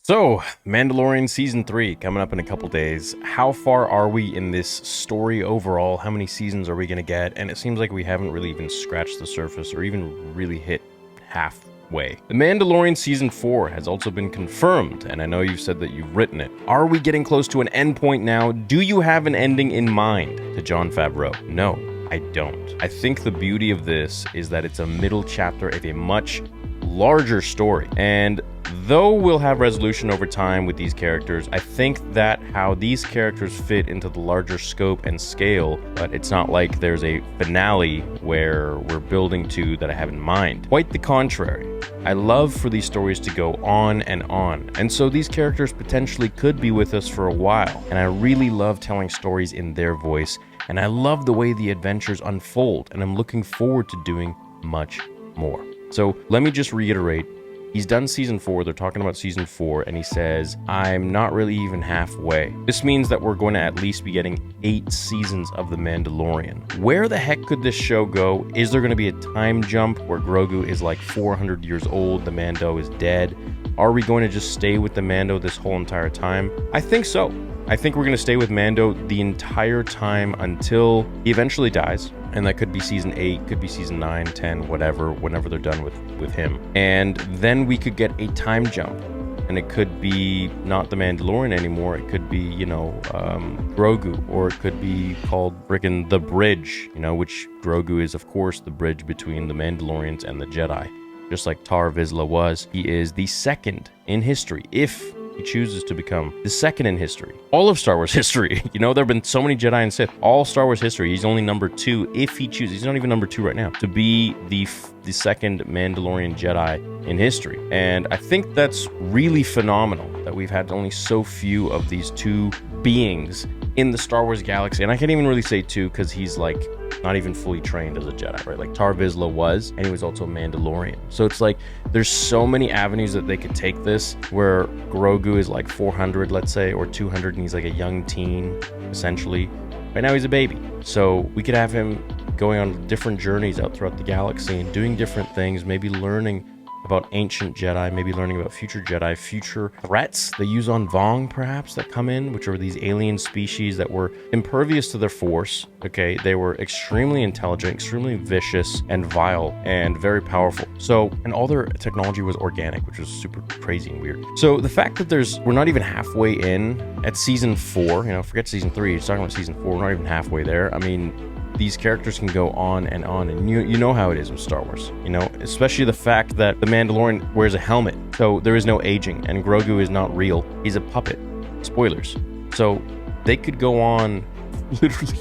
So, Mandalorian Season 3 coming up in a couple days. How far are we in this story overall? How many seasons are we going to get? And it seems like we haven't really even scratched the surface or even really hit halfway. The Mandalorian Season 4 has also been confirmed, and I know you've said that you've written it. Are we getting close to an endpoint now? Do you have an ending in mind to Jon Favreau? No, I don't. I think the beauty of this is that it's a middle chapter of a much larger story, and though we'll have resolution over time with these characters, I think that how these characters fit into the larger scope and scale, but it's not like there's a finale where we're building to that I have in mind. Quite the contrary. I love for these stories to go on, and so these characters potentially could be with us for a while, and I really love telling stories in their voice, and I love the way the adventures unfold, and I'm looking forward to doing much more. So let me just reiterate. He's done Season 4, they're talking about Season 4, and he says, I'm not really even halfway. This means that we're going to at least be getting 8 seasons of The Mandalorian. Where the heck could this show go? Is there going to be a time jump where Grogu is like 400 years old, the Mando is dead? Are we going to just stay with the Mando this whole entire time? I think so. I think we're going to stay with Mando the entire time until he eventually dies. And that could be Season 8, could be Season 9, 10, whatever, whenever they're done with him. And then we could get a time jump. And it could be not the Mandalorian anymore. It could be, Grogu. Or it could be called frickin' The Bridge, which Grogu is, of course, the bridge between the Mandalorians and the Jedi. Just like Tarre Vizsla was. He is the second in history, if he chooses to become the second in history. All of Star Wars history. There have been so many Jedi and Sith. All Star Wars history. He's only number 2 if he chooses. He's not even number 2 right now. To be the second Mandalorian Jedi in history. And I think that's really phenomenal that we've had only so few of these two beings in the Star Wars galaxy. And I can't even really say 2 because he's like not even fully trained as a Jedi, right? Like Tarre Vizsla was, and he was also a Mandalorian. So it's like there's so many avenues that they could take this, where Grogu is like 400, let's say, or 200, and he's like a young teen, essentially. Right now he's a baby. So we could have him going on different journeys out throughout the galaxy and doing different things, maybe learning about ancient Jedi, maybe learning about future Jedi, future threats they use on Vong, perhaps, that come in, which are these alien species that were impervious to their force, okay? They were extremely intelligent, extremely vicious, and vile, and very powerful. So, and all their technology was organic, which was super crazy and weird. So the fact that we're not even halfway in at Season 4, forget Season 3, he's talking about Season 4, we're not even halfway there. I mean, these characters can go on, and you know how it is with Star Wars, especially the fact that the Mandalorian wears a helmet, so there is no aging, and Grogu is not real. He's a puppet. Spoilers. So they could go on literally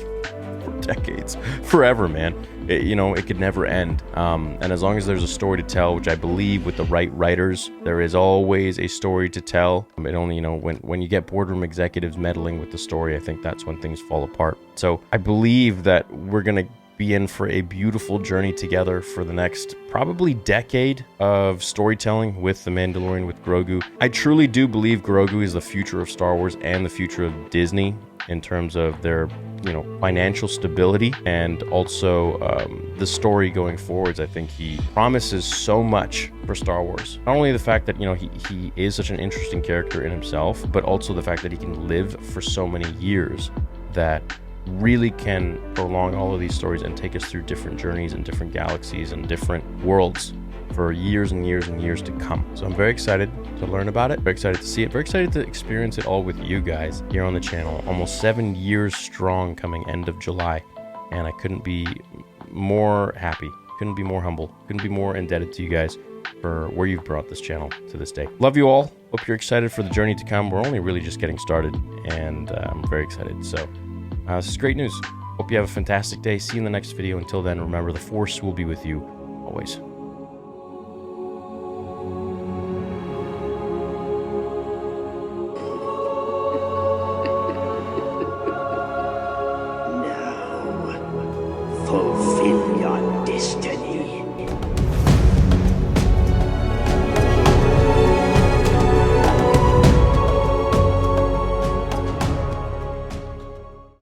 for decades, forever, man. It could never end. And as long as there's a story to tell, which I believe with the right writers, there is always a story to tell. It only, when you get boardroom executives meddling with the story, I think that's when things fall apart. So I believe that we're going to be in for a beautiful journey together for the next probably decade of storytelling with the Mandalorian, with Grogu. I truly do believe Grogu is the future of Star Wars and the future of Disney in terms of their financial stability, and also the story going forwards. I think he promises so much for Star Wars. Not only the fact that he is such an interesting character in himself, but also the fact that he can live for so many years that really can prolong all of these stories and take us through different journeys and different galaxies and different worlds for years and years and years to come. So I'm very excited to learn about it, very excited to see it, very excited to experience it all with you guys here on the channel. Almost 7 years strong, coming end of July, and I couldn't be more happy, couldn't be more humble, couldn't be more indebted to you guys for where you've brought this channel to this day. Love you all. Hope you're excited for the journey to come. We're only really just getting started, and I'm very excited. So this is great news. Hope you have a fantastic day. See you in the next video. Until then, remember, the Force will be with you always. Fulfill your destiny.